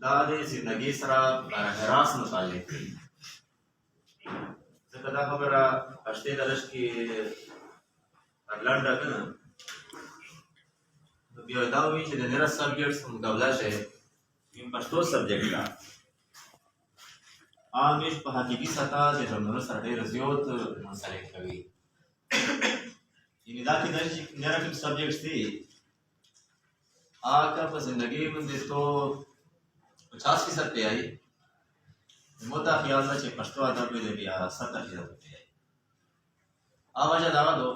دا د زندګۍ سره براه راست متعلق دی. ځکه دا خبره پښتې درس کې لنډه که نه نو بیا دا وایي چې د نره سبجیکټس په مقابله شی این پښتو سبجیکټ ده همیش په حقیقي سطح د ژوندونو سره ډېر زیات منسلک کوي. یعنې دا کېدای شي چې نره کوم سبجیکټس دي هغه په زندګۍ باندې تو 50% पे आई मोटा ख्याल था कि पश्तो अदब में भी आ 70% पे आई आवाज दावा दो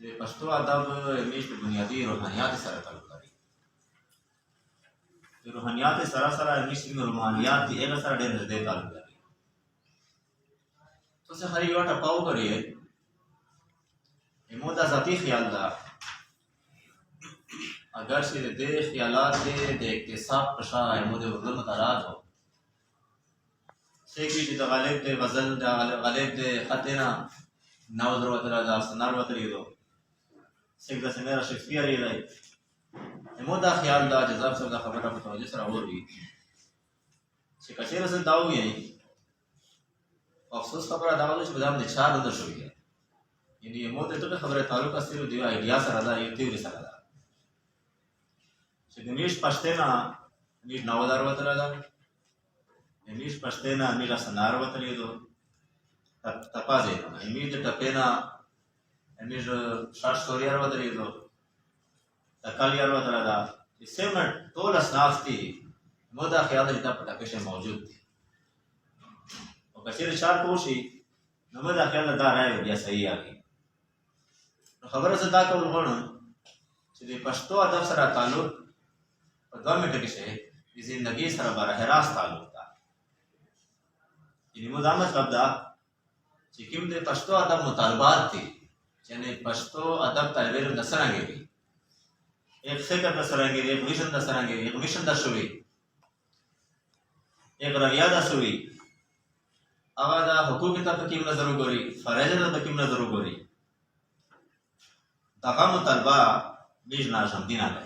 कि पश्तो अदब हमेश बुनियादी रूहानियात सरा ताल्लुक है. रूहानियात सरा हमेश रूहानियात एक सरा डेर दे ताल्लुक है. तो से हरी वाट पाओ करिए मोटा जाती ख्याल था अगर से दे ख्यालात दे इक्तिसाब पशा मुझे वजन मतराद हो से की गालिब दे वजन गालिब दे खतना नवदर वतरा जा सनार वतरी दो से का मेरा शेक्सपियर ही रही मोदा ख्याल दा जज़ब से दा खबर का तवज्जो सरा हो रही से कचेर से दाऊ है अफसोस खबर दाऊ जो बदाम ने चार अंदर शुरू है यानी ये मोदे तो खबर ताल्लुक अस्तिरो दिया आइडिया सरा दा ये थ्योरी सरा दा Nici paștena, nici naudar vătălăda, nici paștena, nici asanar vătălido, tapaze, nici tapena, nici șaștoriar vătălido, takaliar vătălăda. Semnă tola snafti, moda ख्याल जितना पता कैसे मौजूद थी. और कचेरे चार कोशी, नमदा ख्याल दा रहा है या सही आ गई. खबर से दा का उल्गोन, चलिए पश्तो अदब सरा ताल्लुक दो मिनट के से जिंदगी सर बरह रास्त ताल्लुक था. यानी मुदा मतलब दा चिकिम दे पश्तो अदब मुतालबात थी यानी पश्तो अदब तालिब इल्म दसरांगे भी एक फिक्र दसरांगे एक मिशन दसुवी एक रविया दसुवी आवाज़ हुकूक तब किम नजर गोरी फरेज तब किम नजर गोरी तका मुतालबा बीज नाशम दीना है.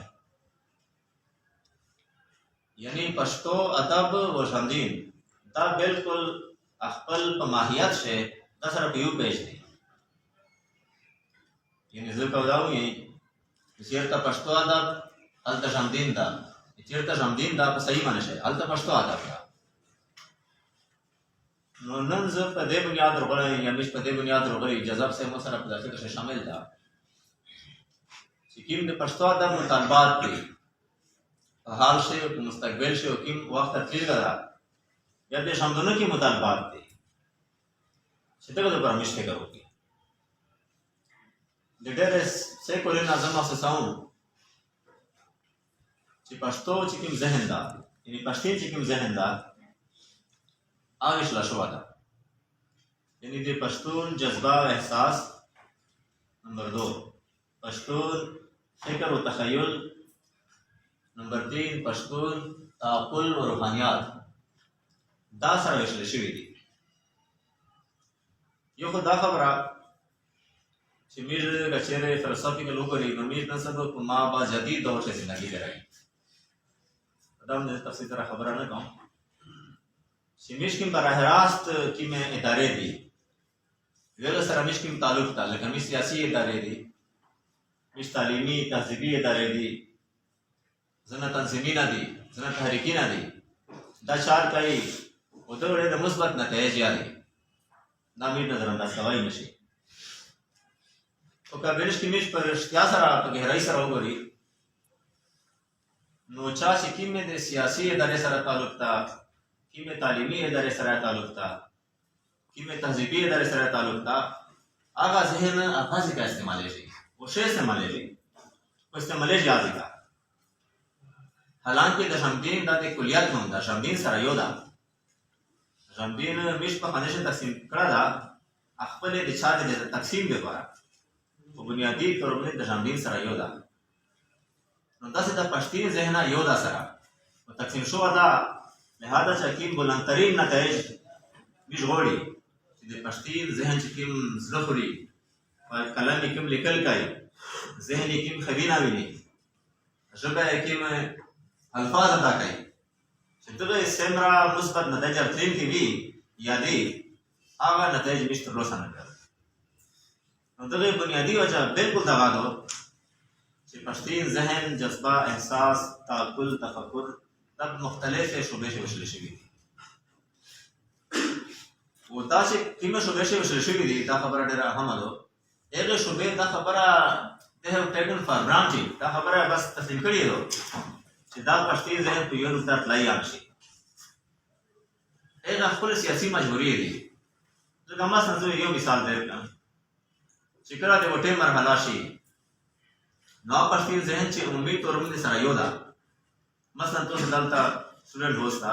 यानी पश्तो अदब व शमदीन दा बिल्कुल अखपल माहियत से दसरा पीयू पेश दी. यानी जो कवदाऊ ये सिरता पश्तो अदब अलता शमदीन दा सिरता शमदीन दा सही माने से अलता पश्तो अदब दा नन जो पदे बुनियाद रोगरे या मिश पदे बुनियाद रोगरे जज़ब से मसला पदार्थ से शामिल था सिक्किम ने पश्तो अदब मुतालबात थी हाल से मुस्तकबिल से किम वक्त तकलीफ करा या देश हम दोनों की मुतालबात थी सीधे को तो परमिश के करोगी लीडर से कोई नाज़म से साउंड चिपश्तो चिकिम जहनदा यानी पश्तीन चिकिम जहनदा आविश लशवादा यानी दे पश्तून जज्बा एहसास नंबर 2 पश्तून फिक्र व तखय्युल नंबर 3 पश्तून ताकुल और रूहानियात दा सरा विश्लेषी थी. यो खुदा खबरा शिमिर गचेरे फिलोसफी के लोग री नमीर नसब को माँ बा जदीद दौर से जिंदगी कराई अदम ने तफसील तरह खबरा न कहूँ शिमिश की बराह रास्त की में इदारे दी वेलो सरा मिश की ताल्लुक था लेकिन मिश सियासी इदारे दी मिश तालीमी तहजीबी इदारे दी जना तंजीमीना दी जना तहरीकीना दी दा चार कई उधर रे मुस्बत नतीजे यारी नामी नजरअंदाज सवाई नशी तो काबिलिश की मिश पर क्या सरा तो गहराई सरा होगी नोचा सिक्किम में दे सियासी इदारे सरा ताल्लुक था कि में तालीमी इदारे सरा ताल्लुक था कि में तहजीबी इदारे सरा ताल्लुक था आगा जहन आफाजी का इस्तेमाल है वो शे इस्तेमाल है वो इस्तेमाल है याद का हालांकि दशमदीन दादे कुलियात में होता शमदीन सरा योदा शमदीन मिश पर खाने से तकसीम करा था अखबले दिशा दे तकसीम दे पड़ा वो बुनियादी तौर पर दशमदीन सरा योदा नंदा से दा पश्तीन जहना योदा सरा वो तकसीम शो अदा लिहाजा चकीम बुलंदतरीन नतीज मिश गोड़ी दे पश्तीन जहन चकीम ज़लफरी और कलम किम लिखल काई जहन किम खबीना भी नहीं जब किम अल्फाज अदा कई چې دغه سمرا مثبت نتایج راتلونکي وي یا دي هغه نتایج مش ترلاسه نه کړل. نو دغه بنیادي وجه بالکل دغه ده چې پښتين ذهن، جذبه، احساس، تعقل، تفکر دا مختلفې شعبې وشلې شوي دي. و دا چې کومه شعبې وشلې شوي دي دا خبره ډېره اهمه ده. هغه شعبې دا خبره they have taken for granted، دا خبره بس تسلیم کړې ده چې دا پښتين ذهن په یو نقطه تلای شي. هغه خپل سیاسي مجبوري دي. لکه مثلا زه یو مثال درکړم چې کله د وټې مرحله شي نو پښتين ذهن چې عمومي طور باندې سره یو ده. مثلا تاسو دلته سټوډنټ وستا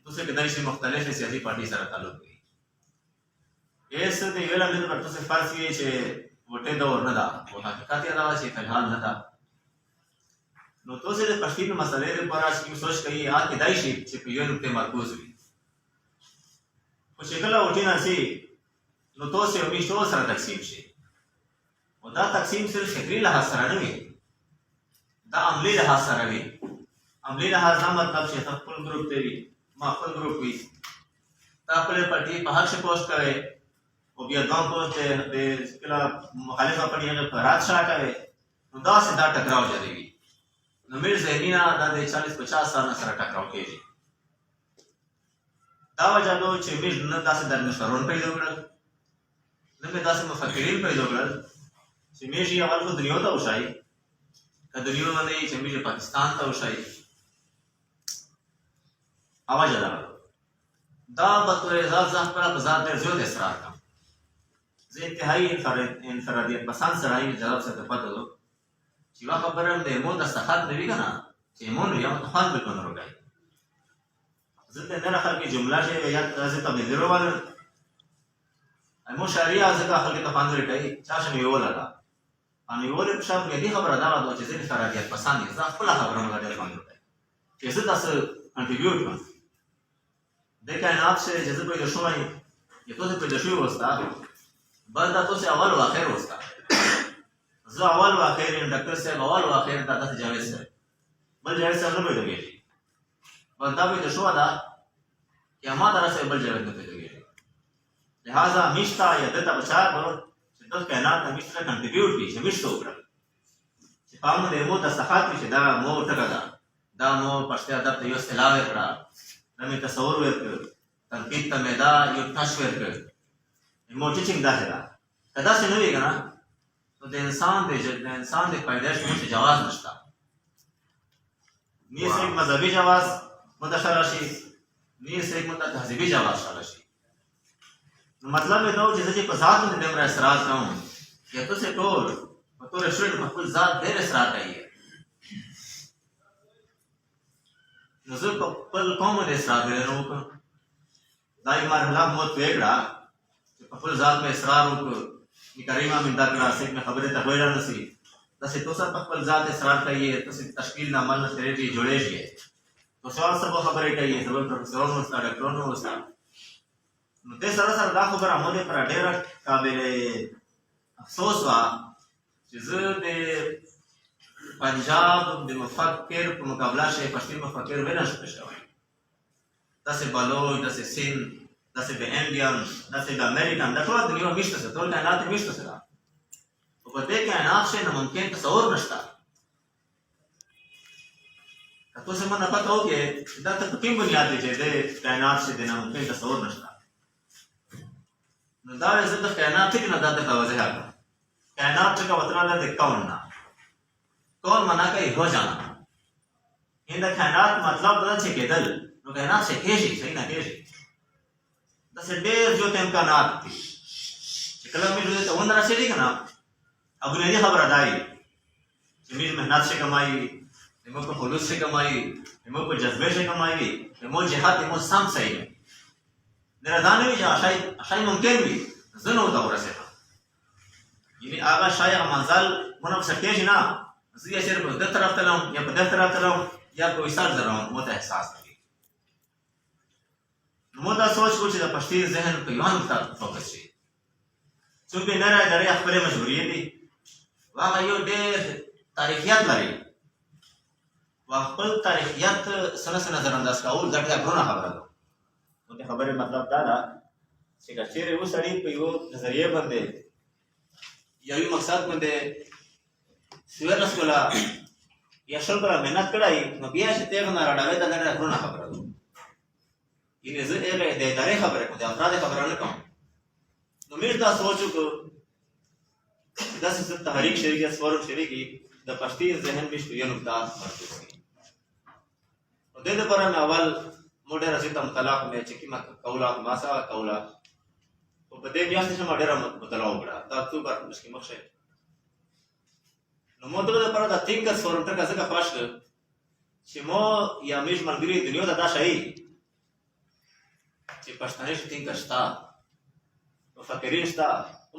تاسو کدای شي مختلفې سیاسي پارټي سره تعلق لري. ایسه د ویل نه د تاسو فرض یې چې وټې دا ورنه ده او حقیقت یې دا چې فلحال نه ده. نو تاسو د پښتين مسلې لپاره چې سوچ کوي یا کدای شي چې په یو نقطه مرکز وي. خو چې کله وټې نه سي نو تاسو یې میشتو سره تقسیم شي. او دا تقسیم صرف فکری لحاظ سره نه وي، دا عملی لحاظ سره وي. عملی لحاظ دا مطلب چې خپل ګروپ ته وي، ما خپل ګروپ وي، تا خپل پارټي په حق شه پوسټ کوي او بیا دوام پوسټ د کله مخالفه پارټي هغه پر رات شا کوي. نو دا سي دا ټکراو جوړوي. نو مې ذهنینا دا د 40-50 سال سره ټکراو کېږي. دا وجه ده چې مې نه داسې درنشرون پیدا کړل، نه مې داسې مفکرین پیدا کړل چې مې یې اول خو دنیا ته وشایي، که دنیا باندې چې مې پاکستان ته وشایي. اواجه ده دا بطور ذات ځان خپله په ذات ډېر زیات اصرار کوم. زه انتهایي انفرادیت پسند سړی یم. جواب څه ته پته ده چې یوه خبره د ایمون دستخط نه وي که نه، چې ایمون وي هغه ته خوند بالکل نه راکوي. زه د نره خلک جمله شی یا زه ته مې وویل ایمون شاعري ځکه خلک ته خوند راکوي چا شه مې وویله ده او مې وویلې په شا بنیادي خبره دغه ده چې زه انفرادیت پسند یم. زه خپله خبره مله ډېر خوند راکوي چې زه تاسو کنټریبیوټ کړم. د کائنات چې زه پیدا شوی یا تاسو پیدا شوي وستا بل دا تاسو اول و آخر وستا. زه اول و آخر یم، ډاکټر صاحب اول و آخر دا داسې جاوید صاحب، بل جاوید صاحب نه پیدا کېږي. بس دا پیدا شوه ده چې ما در سره بل جاوید نه پیدا کېږي. لہذا میشته یا ده ته به چا کړو چې دغه کائنات ته میشته کنټریبیوټ کړي، چې میشته وکړم چې په هغه د مو دستخط وي چې دا مو ټکه ده، دا مو پښتو ادب ته یو اصطلاح ورکړه، دا مې تصور ورکړ، تنقید ته مې دا یو ټچ ورکړ. مو ټیچینګ داسې ده. که داسې نه وي که نه نو د انسان د پیدایش موږ جواز نشته. نه یې مذهبي جواز مدخل راشي، نه یې تهذیبي جواز راشي. نو مطلب یې دا و چې زه چې په ذات باندې دومره اصرار کوم یا تاسې ټول په طور شوي په خپل ذات ډېر اصرار کوي. نو زه په خپل قوم باندې اصرار ډېر نه وکړم. دا یې مرحله مو طی کړه چې په خپل ذات مې اصرار وکړ. کریمه مې دا کړه چې مې خبرې ته ویل نه سي داسې تاسو په خپل ذات اصرار کوي، تاسو تشکیل عمل نه سره جوړېږي، تاسو سره خبرې کوي، زموږ پروفیسورانو سره ډاکټرانو سره. نو دې سره سره دا خبره مونږ پر ډېر قابل افسوس وه چې زه د پنجاب د مفکر په مقابله شي پښتون مفکر ونه شو شوی. داسې بلوچ، داسې سند، داسې د انډین، داسې د امریکن، دا ټول دنیا میشته سره، ټول کائنات میشته سره. او په دې کائنات شي نه ممکن تصور نشته. که تاسو مونږ نه پته وکړئ چې دا ته په کوم بنیاد دی چې د کائنات شي د ناممکن تصور نشته. نو دا زه د کائنات ټکي نه دا درته واضح کړم. کائنات ټکه وتراله د کون نه. کون معنا کوي هو جانا. این د کائنات مطلب دا چې کېدل، نو کائنات څه کېږي، صحیح نه کېږي. داسې ډېر زیات امکانات دي چې کله موږ دې ته ونرسېږي که نه او بنیادي خبره دا وي چې موږ محنت شي کمایي، زموږ په خلوص شي کمایي، زموږ په جذبې شي کمایي، زموږ جهاد زموږ سم صحیح وي. نه دا نه وي چې شاید ممکن وي زه نه ورته ورسېږم، یعنې هغه شاید هغه منزل مونه پسې کېږي نه، زه یا صرف په ده طرف تلم یا په ده طرف تلم یا په وصال زه روان مو ته احساس کوي. مو دا سوچ کو چې د پښتون ذهن په یو نقطه فوکس شي. څومره نره درې خپلې مجبورې دي، هغه یو ډېر تاریخیت لري، خپل تاریخیت سره سره نظر انداز کول دا ډېره ګرانه خبره ده. نو د خبرې مطلب دا ده چې که چېرې یو سړي په یو نظریې باندې یا یو مقصد باندې 14 کاله یا 20 کاله محنت کړی نو بیا چې تېغ نه راډوي دا ډېره ګرانه خبره ده. یعنې زه هغې د ادارې خبرې کوم د افرادې خبره نه کوم. نو موږ دا سوچ وکړو چې داسې څه تحریک شوي یا فورم شوي کې د پښتین ذهن موږ په یوه نقطه مرکز کړي. نو دې دپاره مې اول مو ډېره زیاته مطالعه کومه چې کومه کوله ما سره کوله او په دې میاشتې کې ما ډېره مطالعه وکړه دا اکتوبر مشکې مخ شي. نو مو دغه دپاره د تینکرز فورم ټکه ځکه خوښ کړ چې مو یا موږ ملګري دنیا ته دا ښایي چې پښتانه تینکر شته مفکرین شته.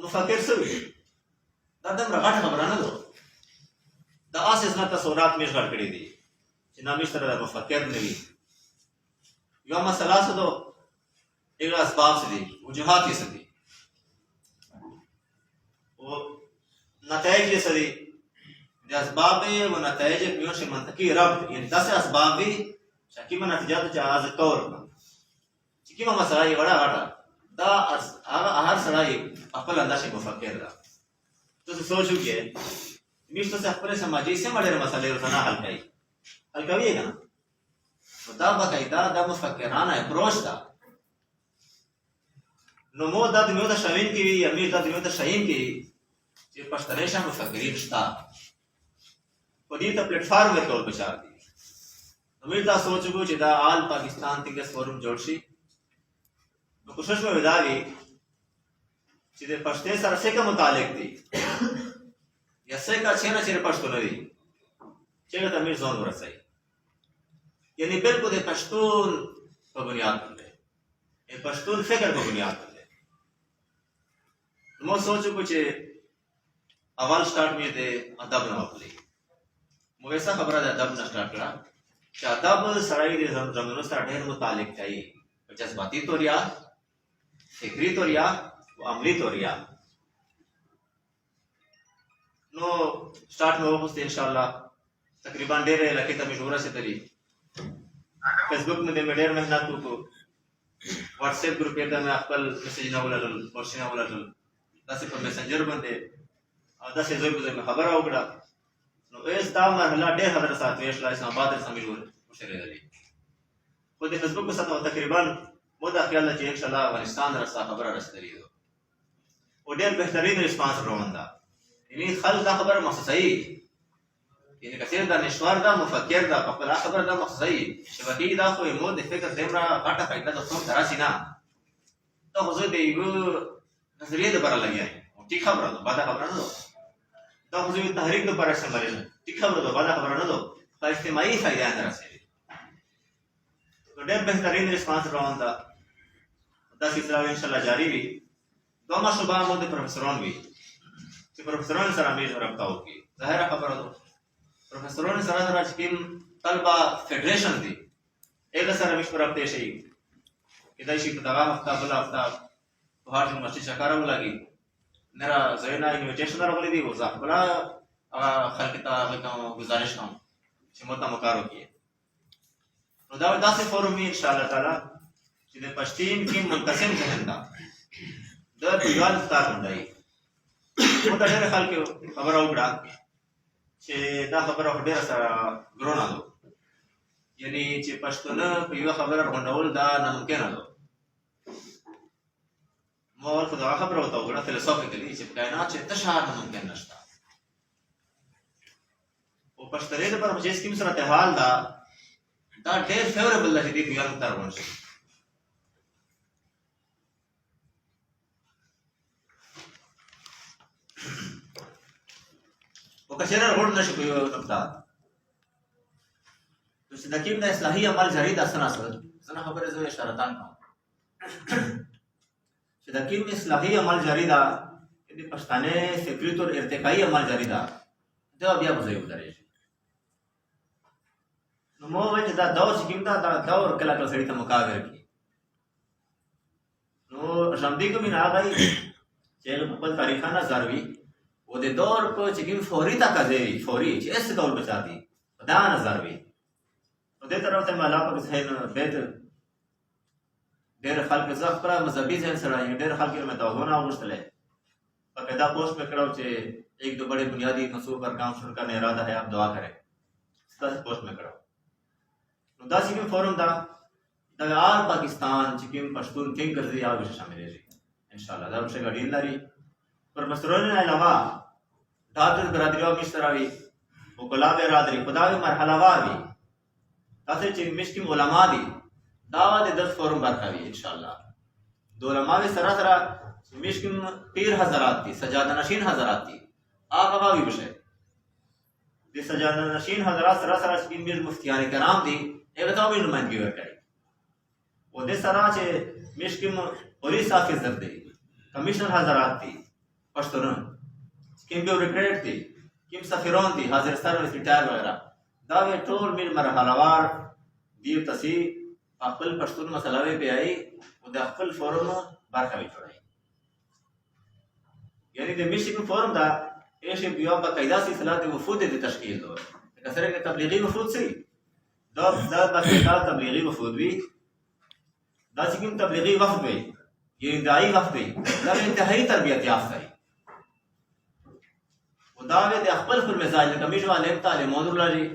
مفکر څه وي دا دومره غټه خبره نه ده. د اساس نه تصورات موږ غټ کړي دي چې نه موږ سره مفکر نه وي. یو مسله څه ده هغه اسباب څه دي وجوهات یې څه دي او نتایج یې څه دي. د اسباب و نتایج په یو شی منطقي ربط یعنې داسې اسباب وي چې کومه نتیجه ده چې هغه طور چې کومه مسله یې غټه غټه دا هغه هر سړی خپل اندازې مفکر ده. تاسو سوچ وکړئ موږ تاسو خپل سماجي سیمه ډېرې مسلې روزانه حل کوي که نه نو دا باقاعده دا مفکرانه اپروچ ده. نو مو دا دنیا ته شاوین کې وي یا موږ دا دنیا ته ښییم کې چې پښتني شه مفکرین شته په دې ته پلیټفارم ورکول پکار دي. نو موږ دا سوچ وکړو چې دا آل پاکستان تینکرز فورم جوړ شي. نو کوشش مې دا وي چې د پښتو سره څه کوم متعلق دي یا څه کا چې نه چې پښتو نه دي چې دا موږ ځان ورسوي یعنی بالکل د پښتون په بنیاد باندې د پښتون فکر په بنیاد باندې. مو سوچ وکړو چې اول سٹارټ مې د ادب نه وکړي. مو ایسا خبره د ادب نه سٹارټ کړه چې ادب سړی د زمانو سره ډېر متعلق دی په جذباتي طور یا فکری طور یا عملی طور یا. نو سٹارټ مې وغوښته انشاءالله تقریبا ډېرې علاقې ته مې ورسېدلي. فیسبوک باندې مې ډېر محنت وکړو. واتساپ ګروپ کې ته مې خپل میسیجونه ولټل پوسټونه ولټل داسې په میسنجر باندې او داسې ځای په ځای مې خبره وکړه. نو اوس دا مرحله ډېر خبره ساعت ویشله اسلام آباد سره مې وشرېدلې خو د فیسبوک په سطح تقریبا مو دا خیال ده چې انشاءالله افغانستان راسته خبره رسېدلې ده او ډېر بهترین ریسپانس روان ده. یعنې خلک دا خبره محسوسوي یعنې که چېرې دانشور ده مفکر ده په خپله خبره دا محسوسوي شبکې دا خو مو د فکر دومره غټه فایده د څوک ته راسي نه دا خو زه د یوه نظریې دپاره لګیا یم او ټیک خبره ده بده خبره نه ده. دا خو زه یو تحریک دپاره استعمالوم ټیک خبره ده بده خبره نه ده خو اجتماعي فایده یې نه رسوي. نو ډېر بهترین ریسپانس روان ده. دا سلسله انشاءالله جاري وي. دویمه شعبه مو د پروفیسران وي چې پروفیسرانو سره موږ رابطه وکړي. ظاهره خبره ده پروفیسرانو سره سره چې کوم طلبه فیډریشن دي هغه سره موږ په رابطه شي کېدای شي په دغه هفته بله هفته په هر ټول مسجد چکر ولګي نره ځایونه انویټیشن راغلی دي او زه خپله هغه خلکو ته هغوی ته ګزارش کوم چې مو ته مو کار وکړي. نو دا داسې فورم وي انشاءالله تعالی چې د پښتین کې منقسم ذهن ده د پیوال افطار غونډه وي. مو ته ډېرې خلکو خبره وکړه چې دا خبره خو ډېره سره ګرانه ده یعنې چې پښتانه په یوه خبره غونډول دا ناممکنه ده. ما اول خو دغه خبره ورته وکړه فلسافیکلي چې په کائنات کې ته شهر ناممکن نشته او پښتنې دپاره په چې کوم صورتحال ده دا ډېر فیوریبل ده چې دې پیوال افطار غونډ شي. او که چېرې غونډ نه شي په یوه نقطه نو چې د کوم د اصلاحي عمل جاري ده څه ناڅه ځینې خبرې زه اشارتان کوم چې د کوم اصلاحي عمل جاري ده چې د پښتانه فکري طور ارتقایي عمل جاري ده دا بیا په ځای ودرېږي. نو مو وویل چې دا دور چې کوم ده دا دور کله کله سړي ته مقابر کړي. نو ژوندي کوم نه هغه چې هغه په خپل تاریخانه نظر وي و د دور په چې کوم فوري تقاضې وي فوري چې هېڅ ډول بچا دي په دا نظر وي نو دې طرف ته مې الله پاک ذهن بیت ډېر خلک زه خپله مذهبي ذهن سره یم ډېر خلک مې توجهونه اغوښتلی بلکہ دا پوسٹ میں کڑا کہ ایک دو بڑے بنیادی منصوبوں پر کام شروع کرنے ارادہ ہے آپ دعا کریں اس پوسٹ میں کڑا دا چکم فورم دا آل پاکستان چکم پشتون تھنکرز دی آل بشا شامل ہے انشاءاللہ دا بشا گاڑین داری پر مسرون علاوہ ڈاکٹر برادری و مشتراوی وکلا برادری خداوی مرحلہ واوی تاسے چکم مشکم علماء دی دعوی دی 10 فورم برکاوی انشاءاللہ دو علماء سرا مشکم پیر حضرات تھی سجادہ نشین حضرات تھی آقا بھی بشے دی سجادہ نشین حضرات سرا چکم میر مفتیان کرام دی ایک بتاؤ بھی نمائندگی ورکائی وہ دے سرا چھے مشکم پولیس آفیسر دی کمیشنر حضرات تھی پشتون کم بیوروکریٹ تھی کم سفیرون تھی حاضر سروس ریٹائر وغیرہ داوے ٹول میر مرحلوار دیو تسی اقبل پشتون مسئلہ پہ آئی وہ دے اقبل فورم برکاوی چھوڑائی یعنی دے مشکم فورم دا ایشی بیوان با قیدہ سلسلہ دے وفود دے تشکیل دو کسرے کے تبلیغی وفود سی دا باقیدہ تبلیغی وفود بھی دا چکم تبلیغی وفد بھی یہ دائی وفد بھی دا انتہائی تربیت یافتہ ہے و داوے دے اقبل خل مزاج لکا میشو علم تعلیم اللہ جی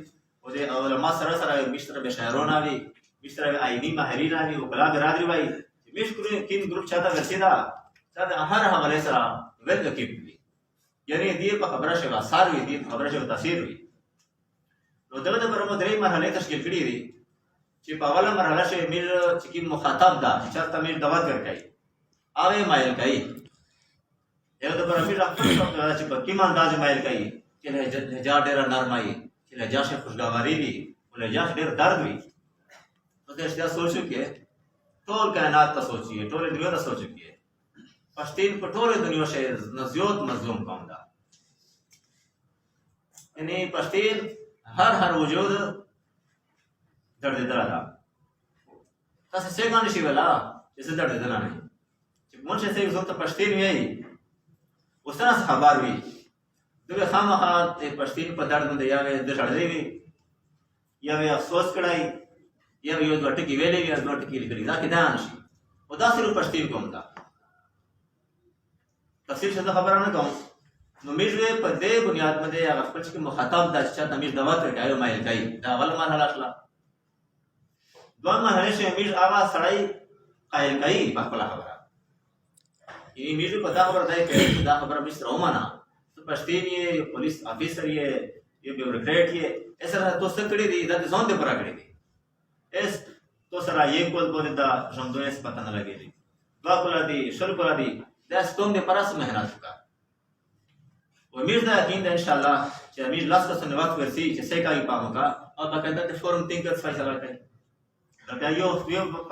و دے علماء سرسر آوے مشتر بشہرون آوے مشتر آوے آئینی ماہرین آوے وکلا برادری بائی میش کن گروپ چاہتا ورسیدہ چاہتا ہر حوالے سرا ویل کیپ بھی یعنی دیئے پا خبرہ شوا سار ہوئی دیئے پا خبرہ شوا تاثیر ہوئی نو دغه د برمو درې مرحلې تشکیل کړي دي چې په اوله مرحله کې میر چې مخاطب ده چې چاته میر دعوت ورکړي اوې مایل کوي یو د برمو راځي چې په کوم انداز مایل کوي چې لهجه ډېره نرمه وي چې لهجه ښه خوشګواري وي او لهجه ډېر درد وي نو د اشتیا سوچو کې ټول کائنات ته سوچي ټول دنیا ته سوچو کې پښتين په ټول دنیا کې نزيوت مظلوم قوم ده یعنی پښتين ہر وجود درد دلا دا تاسو څنګه نشي ولا چې درد دلا نه چې مونږ څه یو څه پښتين وی اوسنه خبر وی دغه خامخا ته پښتين په درد باندې یا د شړلې وی یا وی افسوس کړای یا یو د ټکی ویلې یا د ټکی لري دا کې دا نشي او دا صرف پښتين کوم دا تفصیل څه خبره نه کوم نو میږي په دې بنیاد باندې هغه خپل چې مخاطب د چې تمیر دعوت ورکړي مایل کوي دا اول مرحله شله دوه مرحله چې میږي هغه سړی قائل کوي په خپل خبره یې میږي په دا خبره ده چې دا خبره مستر اومانه پښتين یې پولیس افیسر یې یو بیوروکریټ یې اسره تو څه کړی دی دا ځون دې پر کړی دی اس تو سره یې کول بوله دا ژوندونه څه پته نه لګیږي دوا کولا دی شل کولا دی دا ستوم دې پراس مهنت وکړه امید ده یقین ده انشاءاللہ چې امیر لاس کسو وخت ورسي چې څه کوي پامو کا او باقاعده د فورم تینکرز فیصله کوي دا یو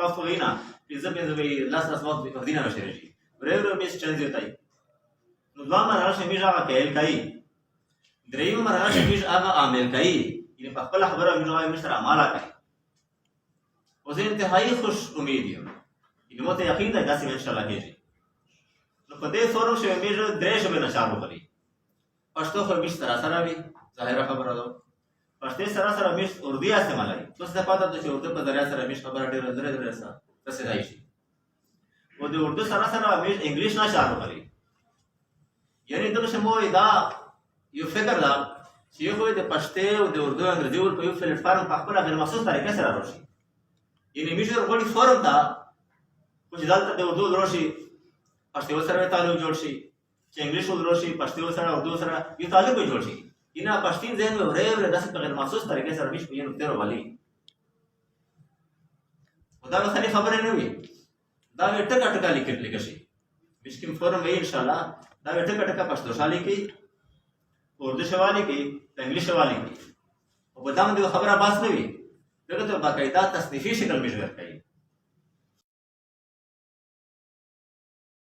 تاسو وینا چې زه به لاس وخت په دینه نشي راشي ورېورو به څه چنځي تای نو دوه مرحله چې میږه کېل کوي دریم مرحله چې میږه هغه عامل کوي یعنی په خپل خبره میږه مشر عماله کوي او زه انتهایی خوش امید یم یعنی مو ته یقین ده داسې ان شاء الله کېږي نو په دې فورم چې میږه درې شپه نشار وکړي پښتو خو مش سره وي ظاهره خبره ده پښتو سره مش اردو استعمالوي تاسو ته پته ده چې اردو په ذریعہ سره مش خبره ډېر درې سره رسیدای شي او د اردو سره مش انګلیش نه شارو کوي یعنی دغه شمو دا یو فکر ده چې یو د پښتو او د اردو انګریزي ور په یو پلیټ فارم په خپل غیر مخصوص طریقې سره راشي یعنی مش ورغړي فورم دا چې دلته د اردو راشي پښتو سره تعلق جوړ شي چې انګلیش ودروشي پښتو سره اردو سره یو تعلق جوړ شي ینه پښتين ذهن میں ورې داسې په غیر مخصوص طریقې سره مش په یو تیر والی خدا به خلی خبره نه وي دا ټکا ټکا لیکل شي مش کوم فورم وي ان شاء الله دا ټکا ټکا پښتو شالي کې اردو شوالي کې انګلیش شوالي کې او په دامن د خبره باس نه وي دغه ته باقاعده تصنیفي شکل مش ورکړي